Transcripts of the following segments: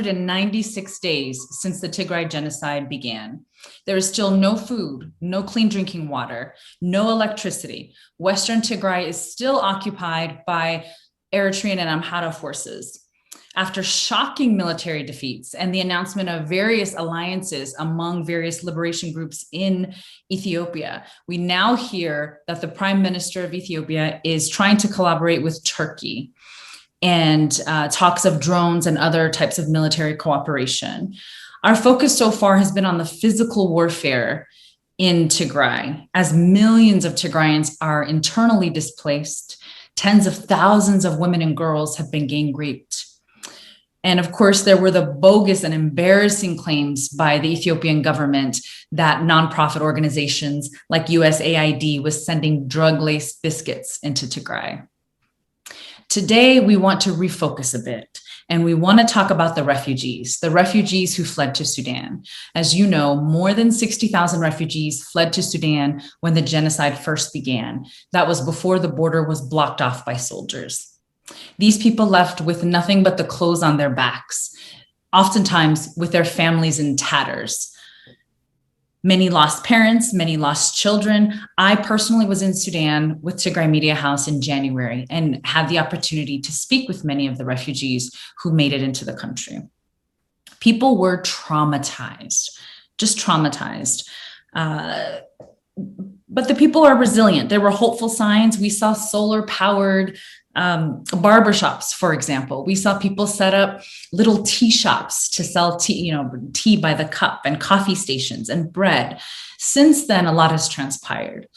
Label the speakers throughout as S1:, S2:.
S1: 396 days since the Tigray genocide began. There is still no food, no clean drinking water, no electricity. Western Tigray is still occupied by Eritrean and Amhara forces. After shocking military defeats and the announcement of various alliances among various liberation groups in Ethiopia, we now hear that the Prime Minister of Ethiopia is trying to collaborate with Turkey, and talks of drones and other types of military cooperation. Our focus so far has been on the physical warfare in Tigray, as millions of Tigrayans are internally displaced. Tens of thousands of women and girls have been gang raped. And of course, there were the bogus and embarrassing claims by the Ethiopian government that nonprofit organizations like USAID was sending drug-laced biscuits into Tigray. Today, we want to refocus a bit, and we want to talk about the refugees who fled to Sudan. As you know, more than 60,000 refugees fled to Sudan when the genocide first began. That was before the border was blocked off by soldiers. These people left with nothing but the clothes on their backs, oftentimes with their families in tatters. Many lost parents, many lost children. I personally was in Sudan with Tigray Media House in January and had the opportunity to speak with many of the refugees who made it into the country. People were traumatized, just traumatized. But the people are resilient. There were hopeful signs. We saw solar-powered barbershops, for example. We saw people set up little tea shops to sell tea by the cup, and coffee stations and bread. Since then, a lot has transpired.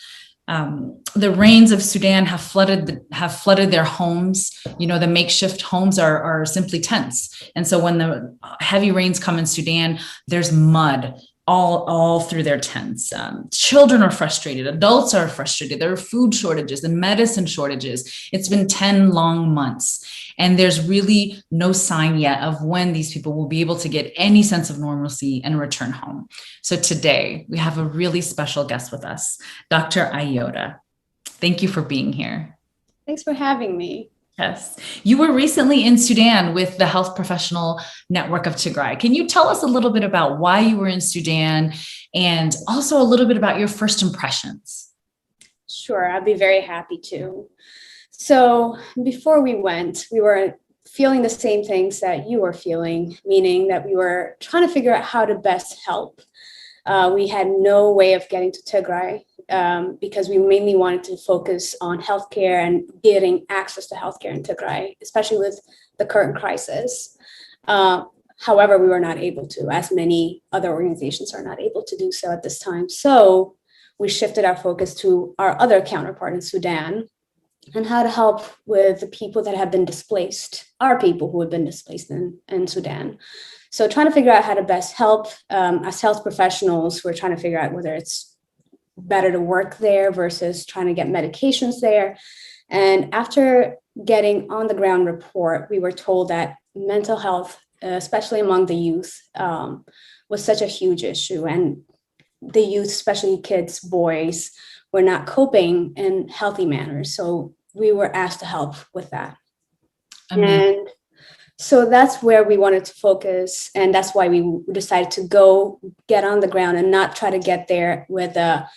S1: The rains of Sudan have flooded their homes. The makeshift homes are simply tents. And so when the heavy rains come in Sudan, there's mud all through their tents. Children are frustrated. Adults are frustrated. There are food shortages and medicine shortages. It's been 10 long months, and there's really no sign yet of when these people will be able to get any sense of normalcy and return home. So today we have a really special guest with us, Dr. Ayoda. Thank you for being here.
S2: Thanks for having me.
S1: Yes. You were recently in Sudan with the Health Professional Network of Tigray. Can you tell us a little bit about why you were in Sudan, and also a little bit about your first impressions?
S2: Sure, I'd be very happy to. So before we went, we were feeling the same things that you were feeling, meaning that we were trying to figure out how to best help. We had no way of getting to Tigray because we mainly wanted to focus on healthcare and getting access to healthcare in Tigray, especially with the current crisis. However, we were not able to, as many other organizations are not able to do so at this time. So we shifted our focus to our other counterpart in Sudan and how to help with the people that have been displaced, our people who have been displaced in Sudan. So trying to figure out how to best help. As health professionals, we're trying to figure out whether it's better to work there versus trying to get medications there. And after getting on the ground report, we were told that mental health, especially among the youth, was such a huge issue. And the youth, especially kids, boys, were not coping in healthy manners. So we were asked to help with that. And so that's where we wanted to focus. And that's why we decided to go get on the ground and not try to get there with a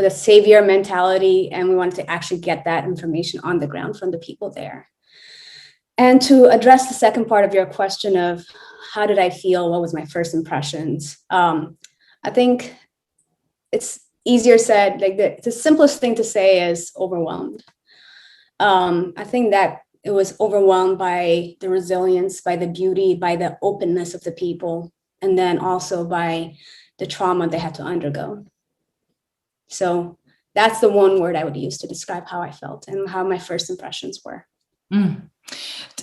S2: savior mentality. And we wanted to actually get that information on the ground from the people there. And to address the second part of your question of how did I feel, what was my first impressions? I think it's easier said, like the simplest thing to say is overwhelmed. I think that it was overwhelmed by the resilience, by the beauty, by the openness of the people, and then also by the trauma they had to undergo. So that's the one word I would use to describe how I felt and how my first impressions were.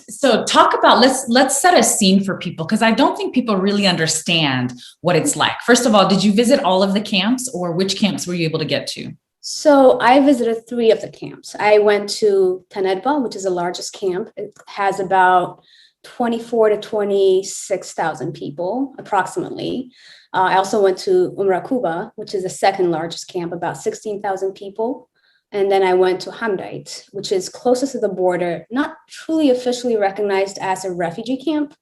S1: So talk about, let's set a scene for people, because I don't think people really understand what it's like. First of all, did you visit all of the camps, or which camps were you able to get to?
S2: So I visited 3 of the camps. I went to Tanedba, which is the largest camp. It has about 24 to 26,000 people, approximately. I also went to Umrakuba, which is the second largest camp, about 16,000 people. And then I went to Hamdait, which is closest to the border, not truly officially recognized as a refugee camp,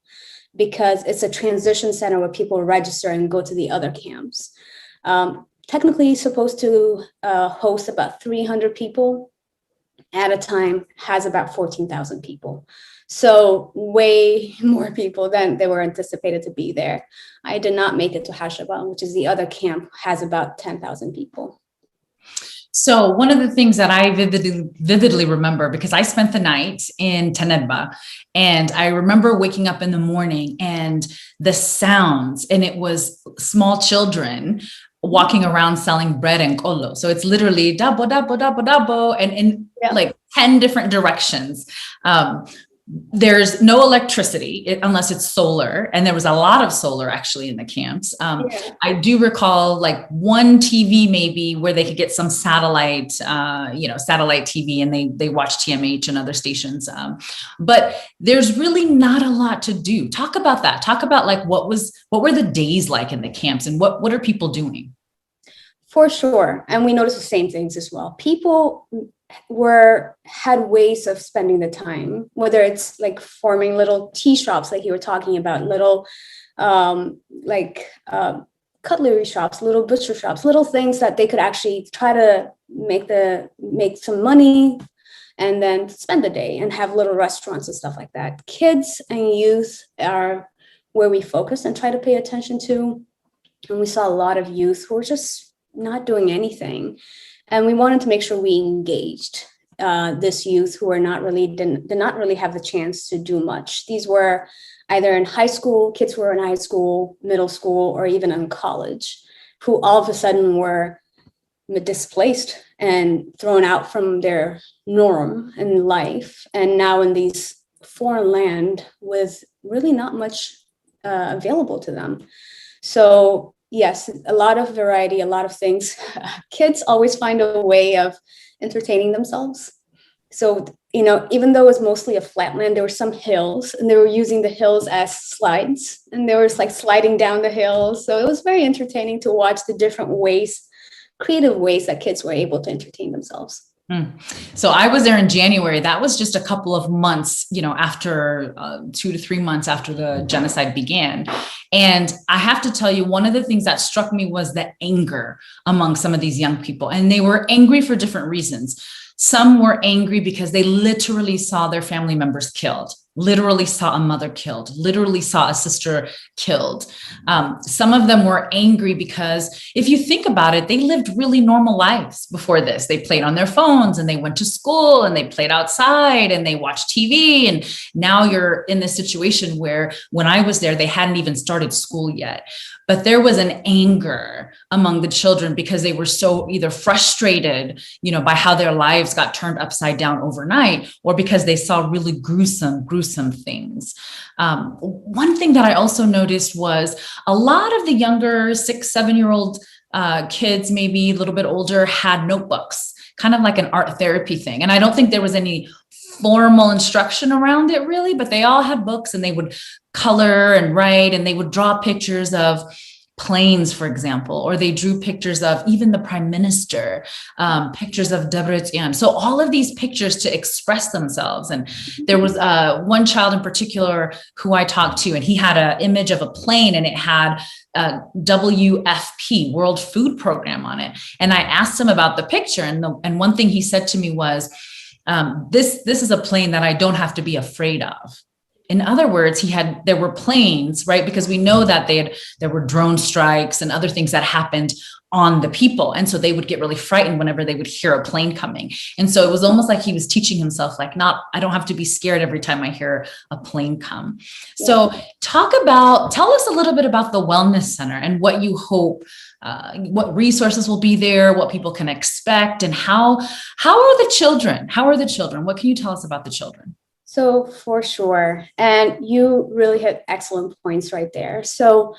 S2: because it's a transition center where people register and go to the other camps. Technically supposed to host about 300 people at a time, has about 14,000 people. So way more people than they were anticipated to be there. I did not make it to Hashaba, which is the other camp, has about 10,000 people.
S1: So one of the things that I vividly remember, because I spent the night in Tenedba, and I remember waking up in the morning and the sounds, and it was small children walking around selling bread and kolo. So it's literally dabo, dabo, dabo, dabo, and in like 10 different directions. There's no electricity unless it's solar. And there was a lot of solar actually in the camps. I do recall like one TV maybe where they could get some satellite, satellite TV, and they watch TMH and other stations. But there's really not a lot to do. Talk about that. Talk about like what were the days like in the camps, and what are people doing?
S2: For sure. And we noticed the same things as well. People had ways of spending the time, whether it's like forming little tea shops, like you were talking about, little cutlery shops, little butcher shops, little things that they could actually try to make some money and then spend the day, and have little restaurants and stuff like that. Kids and youth are where we focus and try to pay attention to. And we saw a lot of youth who were just not doing anything. And we wanted to make sure we engaged this youth who did not really have the chance to do much. These were either in high school, kids who were in high school, middle school, or even in college, who all of a sudden were displaced and thrown out from their norm in life, and now in these foreign land with really not much available to them. So yes, a lot of variety, a lot of things. Kids always find a way of entertaining themselves. So, even though it was mostly a flatland, there were some hills, and they were using the hills as slides, and they were like sliding down the hills. So it was very entertaining to watch the different ways, creative ways that kids were able to entertain themselves.
S1: So I was there in January. That was just a couple of months, after 2 to 3 months after the genocide began. And I have to tell you, one of the things that struck me was the anger among some of these young people. And they were angry for different reasons. Some were angry because they literally saw their family members killed, literally saw a mother killed, literally saw a sister killed. Some of them were angry because if you think about it, they lived really normal lives before this. They played on their phones, and they went to school, and they played outside, and they watched TV. And now you're in this situation where when I was there, they hadn't even started school yet. But there was an anger among the children because they were so either frustrated, by how their lives got turned upside down overnight, or because they saw really gruesome things. One thing that I also noticed was a lot of the younger 6, 7-year-old kids, maybe a little bit older, had notebooks, kind of like an art therapy thing. And I don't think there was any formal instruction around it really, but they all had books, and they would color and write, and they would draw pictures of planes, for example, or they drew pictures of even the prime minister, pictures of Debrecen. So all of these pictures to express themselves. And there was one child in particular who I talked to, and he had an image of a plane, and it had WFP, World Food Program, on it. And I asked him about the picture, and one thing he said to me was, this is a plane that I don't have to be afraid of. In other words, there were planes, right? Because we know that there were drone strikes and other things that happened on the people. And so they would get really frightened whenever they would hear a plane coming. And so it was almost like he was teaching himself, I don't have to be scared every time I hear a plane come. Yeah. So tell us a little bit about the Wellness Center and what you hope, what resources will be there, what people can expect, and how are the children? How are the children? What can you tell us about the children?
S2: So for sure. And you really hit excellent points right there. So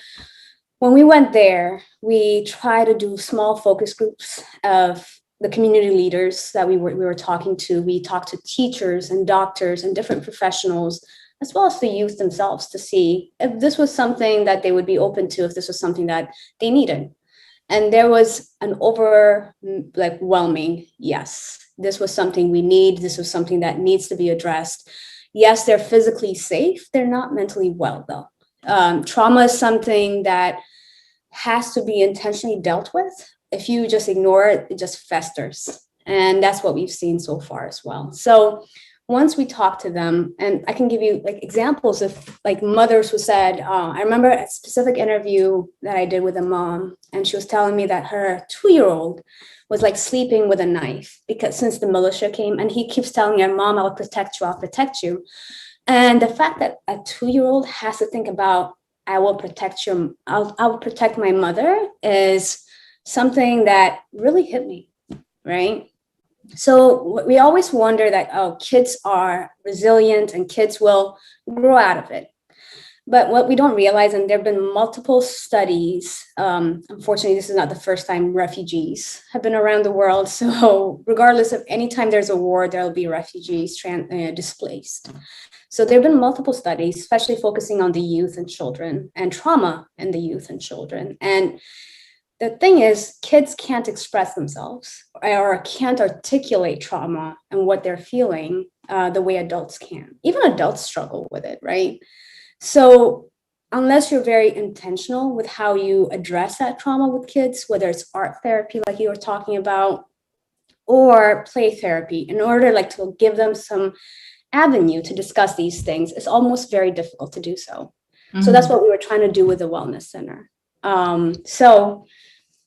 S2: when we went there, we tried to do small focus groups of the community leaders that we were talking to. We talked to teachers and doctors and different professionals, as well as the youth themselves, to see if this was something that they would be open to, if this was something that they needed. And there was an overwhelming yes. This was something we need. This was something that needs to be addressed. Yes, they're physically safe. They're not mentally well, though. Trauma is something that has to be intentionally dealt with. If you just ignore it, it just festers. And that's what we've seen so far as well. So once we talk to them, and I can give you like examples of like mothers who said, I remember a specific interview that I did with a mom, and she was telling me that her 2-year-old was like sleeping with a knife because since the militia came, and he keeps telling her, Mom, I'll protect you, I'll protect you. And the fact that a 2-year-old has to think about, I will protect you, I'll protect my mother, is something that really hit me, right? So we always wonder that, oh, kids are resilient and kids will grow out of it. But what we don't realize, and there have been multiple studies, unfortunately, this is not the first time refugees have been around the world. So regardless of any time there's a war, there'll be refugees displaced. So there have been multiple studies, especially focusing on the youth and children and trauma in the youth and children. And the thing is, kids can't express themselves or can't articulate trauma and what they're feeling the way adults can. Even adults struggle with it, right? So unless you're very intentional with how you address that trauma with kids, whether it's art therapy, like you were talking about, or play therapy, in order like to give them some avenue to discuss these things, it's almost very difficult to do so. Mm-hmm. So that's what we were trying to do with the Wellness Center. So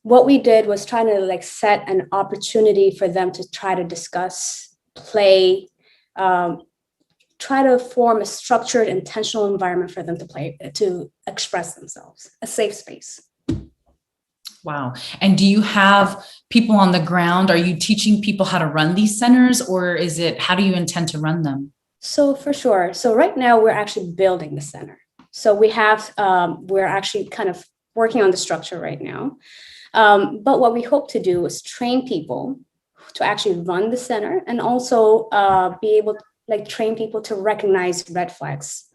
S2: what we did was trying to like set an opportunity for them to try to discuss, play, try to form a structured, intentional environment for them to play, to express themselves, a safe space.
S1: Wow. And do you have people on the ground? Are you teaching people how to run these centers, or is it, how do you intend to run them?
S2: So for sure. So right now we're actually building the center. So we have, we're actually kind of working on the structure right now. But what we hope to do is train people to actually run the center, and also be able to like train people to recognize red flags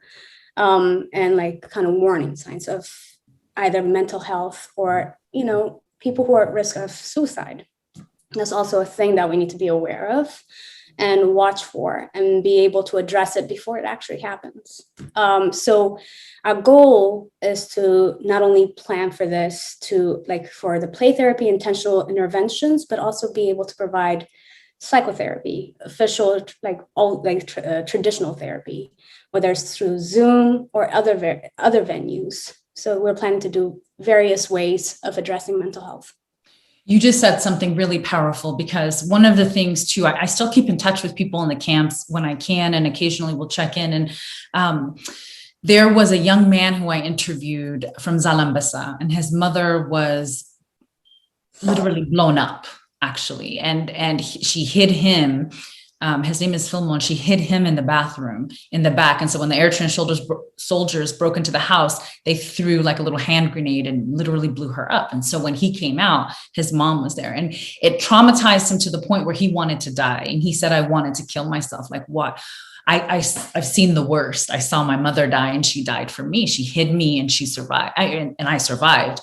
S2: and like kind of warning signs of either mental health or, you know, people who are at risk of suicide. That's also a thing that we need to be aware of and watch for and be able to address it before it actually happens. So our goal is to not only plan for this, to like for the play therapy, intentional interventions, but also be able to provide psychotherapy, official, like all like traditional therapy, whether it's through Zoom or other venues. So we're planning to do various ways of addressing mental health.
S1: You just said something really powerful, because one of the things too, I still keep in touch with people in the camps when I can, and occasionally we'll check in. And there was a young man who I interviewed from Zalambasa, and his mother was literally blown up, actually. And she hid him. His name is Filmon. She hid him in the bathroom in the back. And so when the Eritrean soldiers broke into the house, they threw like a little hand grenade and literally blew her up. And so when he came out, his mom was there, and it traumatized him to the point where he wanted to die. And he said, I wanted to kill myself. Like, what? I've seen the worst. I saw my mother die, and she died for me. She hid me and she survived. And I survived.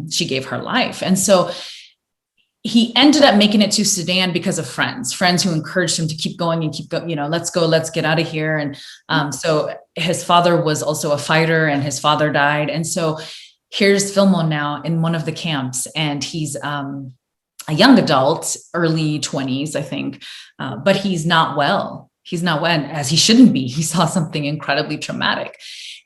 S1: She gave her life. And so he ended up making it to Sudan because of friends who encouraged him to keep going and keep going, let's go, let's get out of here. And so his father was also a fighter, and his father died. And so here's Filmon now in one of the camps, and he's a young adult, early 20s, I think, but he's not well. He's not well, as he shouldn't be. He saw something incredibly traumatic.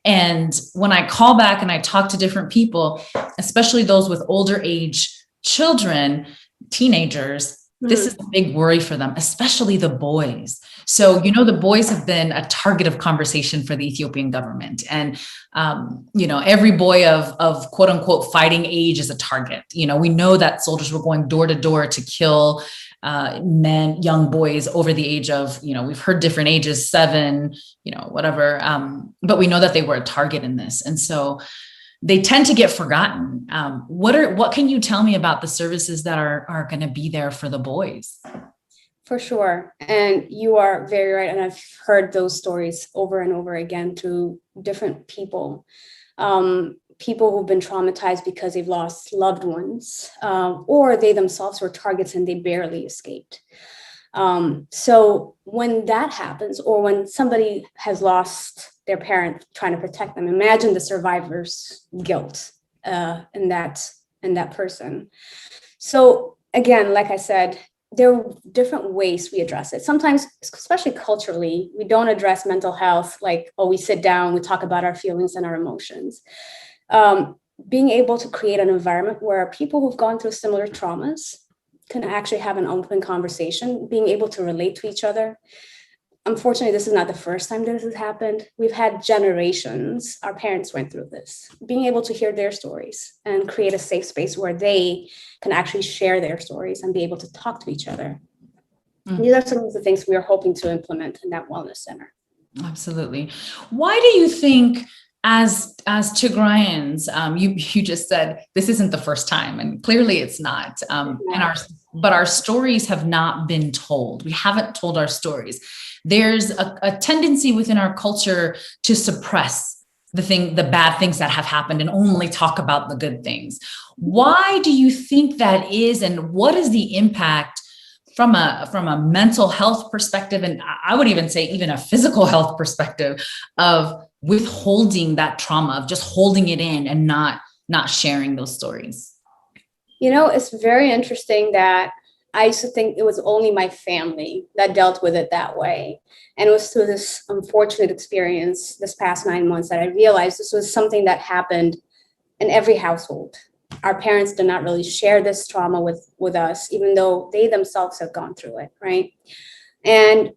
S1: And when I call back and I talk to different people, especially those with older age children, teenagers, this is a big worry for them, especially the boys. So, the boys have been a target of conversation for the Ethiopian government. And, every boy of quote unquote fighting age is a target. We know that soldiers were going door to door to kill men, young boys over the age of, we've heard different ages, 7, whatever. But we know that they were a target in this. And so they tend to get forgotten. What can you tell me about the services that are going to be there for the boys?
S2: For sure. And you are very right. And I've heard those stories over and over again through different people. People who've been traumatized because they've lost loved ones, or they themselves were targets and they barely escaped. So when that happens, or when somebody has lost their parent trying to protect them, imagine the survivor's guilt in that person. So again, like I said, there are different ways we address it. Sometimes, especially culturally, we don't address mental health like, oh, we sit down, we talk about our feelings and our emotions. Being able to create an environment where people who've gone through similar traumas can actually have an open conversation, being able to relate to each other. Unfortunately, this is not the first time this has happened. We've had generations, our parents went through this. Being able to hear their stories and create a safe space where they can actually share their stories and be able to talk to each other. These are some of the things we are hoping to implement in that wellness center.
S1: Absolutely. Why do you think, as Tigrayans, you just said this isn't the first time, and clearly it's not. But our stories have not been told. We haven't told our stories. There's a tendency within our culture to suppress the bad things that have happened and only talk about the good things. Why do you think that is, and what is the impact from a mental health perspective, and I would even say even a physical health perspective, of withholding that trauma, of just holding it in and not sharing those stories?
S2: It's very interesting that I used to think it was only my family that dealt with it that way. And it was through this unfortunate experience this past 9 months that I realized this was something that happened in every household. Our parents did not really share this trauma with us, even though they themselves have gone through it, right? And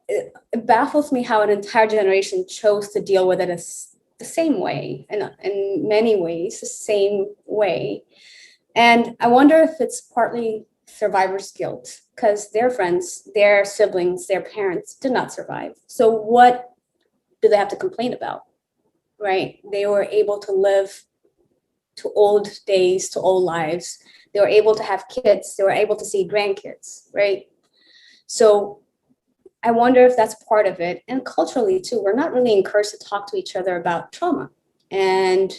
S2: it baffles me how an entire generation chose to deal with it as the same way, and in many ways, the same way. And I wonder if it's partly survivor's guilt, because their friends, their siblings, their parents did not survive. So what do they have to complain about, right? They were able to live to old days, to old lives. They were able to have kids. They were able to see grandkids, right? So I wonder if that's part of it. And culturally too, we're not really encouraged to talk to each other about trauma. And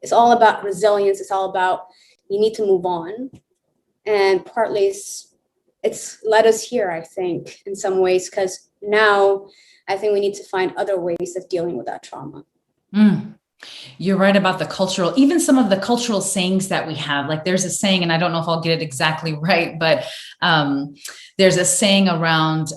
S2: it's all about resilience. It's all about, you need to move on. And partly it's led us here, I think, in some ways, because now I think we need to find other ways of dealing with that trauma.
S1: You're right about the cultural, even some of the cultural sayings that we have. Like there's a saying, and I don't know if I'll get it exactly right, but there's a saying around, you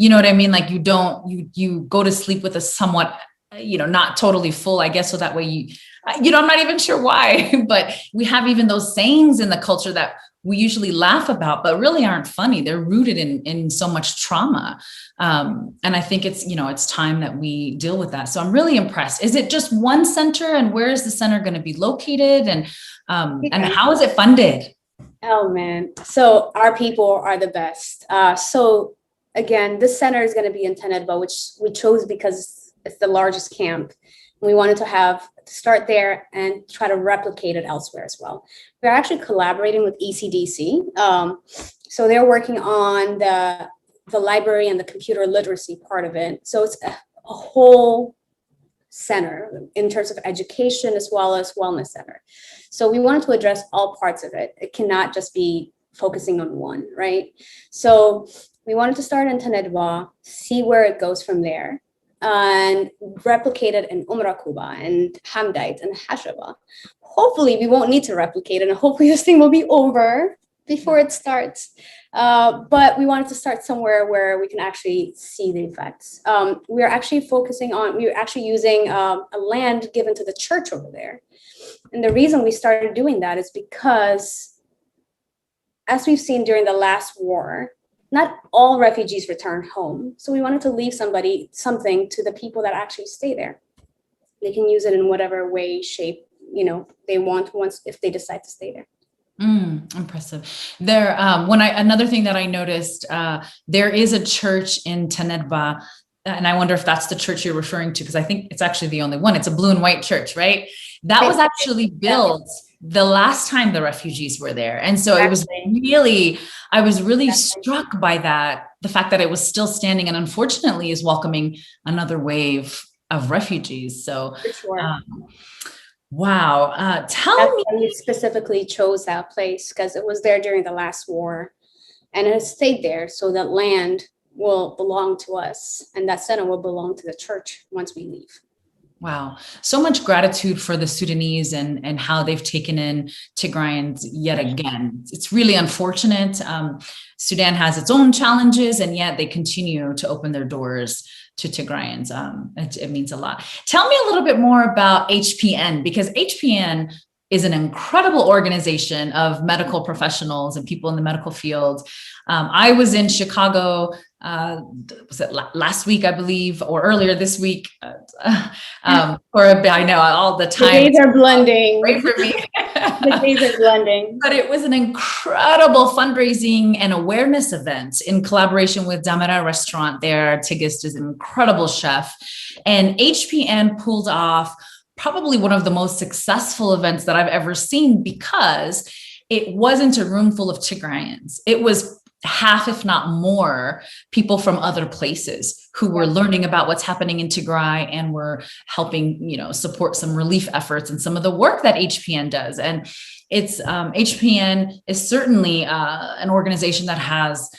S1: know what I mean? Like you go to sleep with a somewhat, not totally full, I guess. So that way I'm not even sure why, but we have even those sayings in the culture that we usually laugh about, but really aren't funny. They're rooted in so much trauma. And I think it's time that we deal with that. So I'm really impressed. Is it just one center, and where is the center going to be located, and how is it funded?
S2: Oh man. So our people are the best. So again, this center is going to be in Tenedba, which we chose because it's the largest camp. We wanted to start there and try to replicate it elsewhere as well. We're actually collaborating with ECDC. So they're working on the library and the computer literacy part of it. So it's a whole center in terms of education as well as wellness center. So we wanted to address all parts of it. It cannot just be focusing on one, right? So we wanted to start in Tenedba, see where it goes from there, and replicate it in Kuba and Hamdait and Hashaba. Hopefully we won't need to replicate it, and hopefully this thing will be over before it starts. But we wanted to start somewhere where we can actually see the effects. We're actually using a land given to the church over there. And the reason we started doing that is because, as we've seen during the last war, not all refugees return home. So we wanted to leave something to the people that actually stay there. They can use it in whatever way, shape, they want if they decide to stay there.
S1: Impressive. There, another thing that I noticed, there is a church in Tenedba, and I wonder if that's the church you're referring to, because I think it's actually the only one. It's a blue and white church, right? That was actually built the last time the refugees were there. And so I was really struck by that, the fact that it was still standing, and unfortunately is welcoming another wave of refugees. So, Wow.
S2: That's
S1: Tell me.
S2: why we specifically chose that place because it was there during the last war, and it stayed there. So that land will belong to us, and that center will belong to the church once we leave.
S1: Wow. So much gratitude for the Sudanese and how they've taken in Tigrayans yet again. It's really unfortunate. Sudan has its own challenges, and yet they continue to open their doors to Tigrayans. It means a lot. Tell me a little bit more about HPN, because HPN is an incredible organization of medical professionals and people in the medical field. I was in Chicago, was it last week, I believe, or earlier this week? Or I know all the time.
S2: The days are blending.
S1: Great for me.
S2: The days are blending.
S1: But it was an incredible fundraising and awareness event in collaboration with Damara Restaurant there. Tigist is an incredible chef. And HPN pulled off probably one of the most successful events that I've ever seen, because it wasn't a room full of Tigrayans. It was half, if not more, people from other places who were learning about what's happening in Tigray and were helping, support some relief efforts and some of the work that HPN does. And it's HPN is certainly an organization that has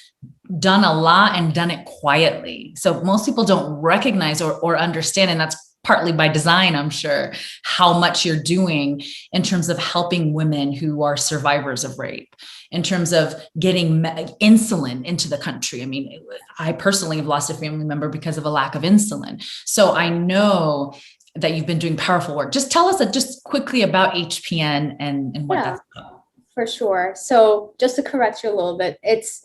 S1: done a lot and done it quietly. So most people don't recognize or understand, and that's partly by design, I'm sure, how much you're doing in terms of helping women who are survivors of rape, in terms of getting insulin into the country. I mean, I personally have lost a family member because of a lack of insulin. So I know that you've been doing powerful work. Just tell us just quickly about HPN and what that's about.
S2: For sure. So just to correct you a little bit, it's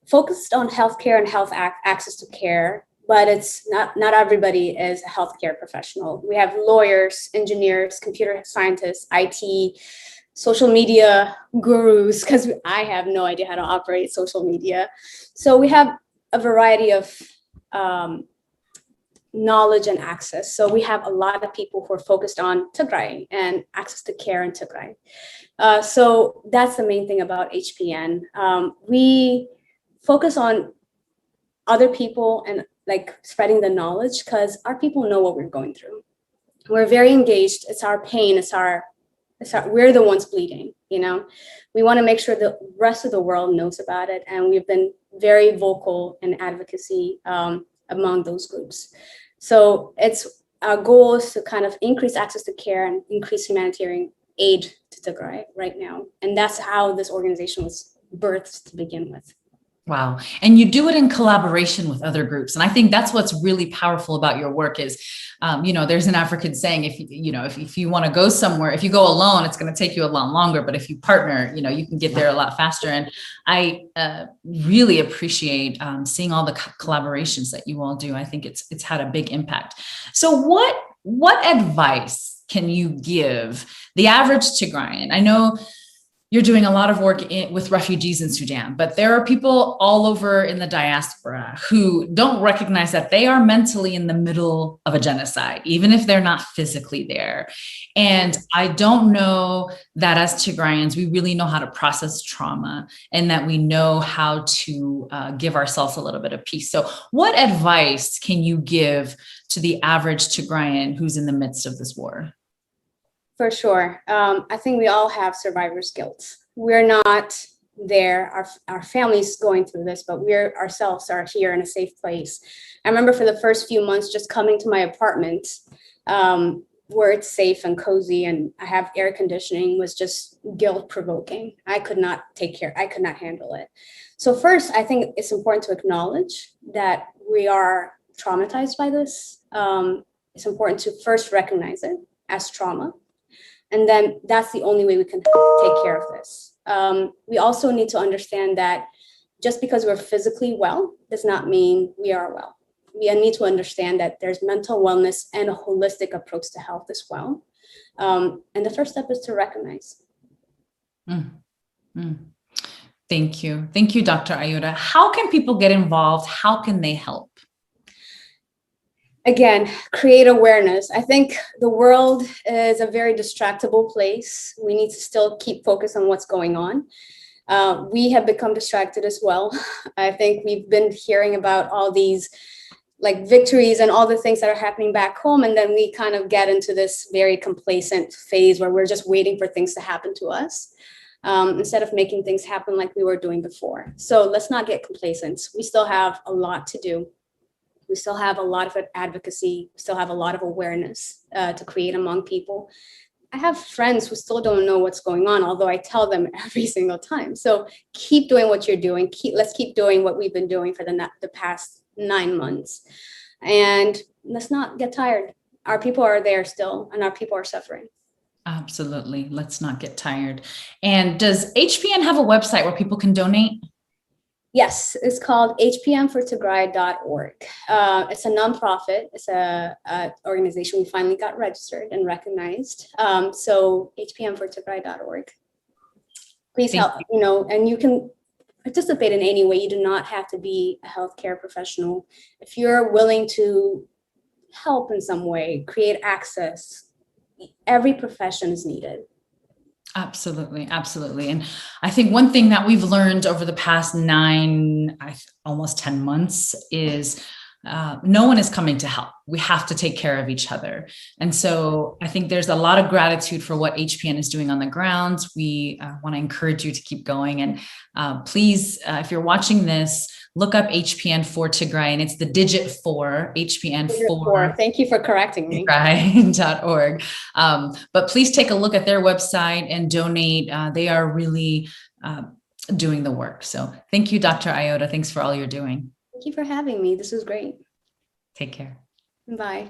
S2: focused on healthcare and health access to care, but it's not everybody is a healthcare professional. We have lawyers, engineers, computer scientists, IT, social media gurus, because I have no idea how to operate social media. So we have a variety of knowledge and access. So we have a lot of people who are focused on Tigray and access to care in Tigray. So that's the main thing about HPN. We focus on other people and like spreading the knowledge, because our people know what we're going through. We're very engaged. It's our pain. We're the ones bleeding, We want to make sure the rest of the world knows about it. And we've been very vocal in advocacy among those groups. So our goal is to kind of increase access to care and increase humanitarian aid to Tigray right now. And that's how this organization was birthed to begin with.
S1: Wow. And you do it in collaboration with other groups. And I think that's what's really powerful about your work is, there's an African saying, if you want to go somewhere, if you go alone, it's going to take you a lot longer. But if you partner, you can get there a lot faster. And I really appreciate seeing all the collaborations that you all do. I think it's had a big impact. So what advice can you give the average Tigrayan? I know you're doing a lot of work with refugees in Sudan, but there are people all over in the diaspora who don't recognize that they are mentally in the middle of a genocide, even if they're not physically there. And I don't know that as Tigrayans, we really know how to process trauma and that we know how to give ourselves a little bit of peace. So what advice can you give to the average Tigrayan who's in the midst of this war?
S2: For sure. I think we all have survivor's guilt. We're not there. Our families going through this, but we ourselves are here in a safe place. I remember for the first few months, just coming to my apartment where it's safe and cozy and I have air conditioning was just guilt provoking. I could not handle it. So first, I think it's important to acknowledge that we are traumatized by this. It's important to first recognize it as trauma. And then that's the only way we can take care of this. We also need to understand that just because we're physically well does not mean we are well. We need to understand that there's mental wellness and a holistic approach to health as well. And the first step is to recognize.
S1: Thank you. Thank you, Dr. Ayoda. How can people get involved? How can they help?
S2: Again, create awareness. I think the world is a very distractible place. We need to still keep focused on what's going on. We have become distracted as well. I think we've been hearing about all these like victories and all the things that are happening back home. And then we kind of get into this very complacent phase where we're just waiting for things to happen to us, instead of making things happen like we were doing before. So let's not get complacent. We still have a lot to do. We still have a lot of advocacy. We still have a lot of awareness to create among people. I have friends who still don't know what's going on, although I tell them every single time. So keep doing what you're doing. Let's keep doing what we've been doing for the past 9 months. And let's not get tired. Our people are there still, and our people are suffering.
S1: Absolutely. Let's not get tired. And does HPN have a website where people can donate?
S2: Yes, it's called hpmfortigray.org. It's a nonprofit. It's a organization we finally got registered and recognized. So hpmfortigray.org. Please help, and you can participate in any way. You do not have to be a healthcare professional. If you're willing to help in some way, create access, every profession is needed.
S1: Absolutely. Absolutely. And I think one thing that we've learned over the past almost 10 months is no one is coming to help. We have to take care of each other. And so I think there's a lot of gratitude for what HPN is doing on the ground. We want to encourage you to keep going. And please, if you're watching this, look up HPN for Tigray, and it's the digit 4, HPN 4.
S2: Thank you for correcting me.
S1: Tigray.org. But please take a look at their website and donate. They are really doing the work. So thank you, Dr. Ayoda. Thanks for all you're doing.
S2: Thank you for having me. This was great.
S1: Take care.
S2: Bye.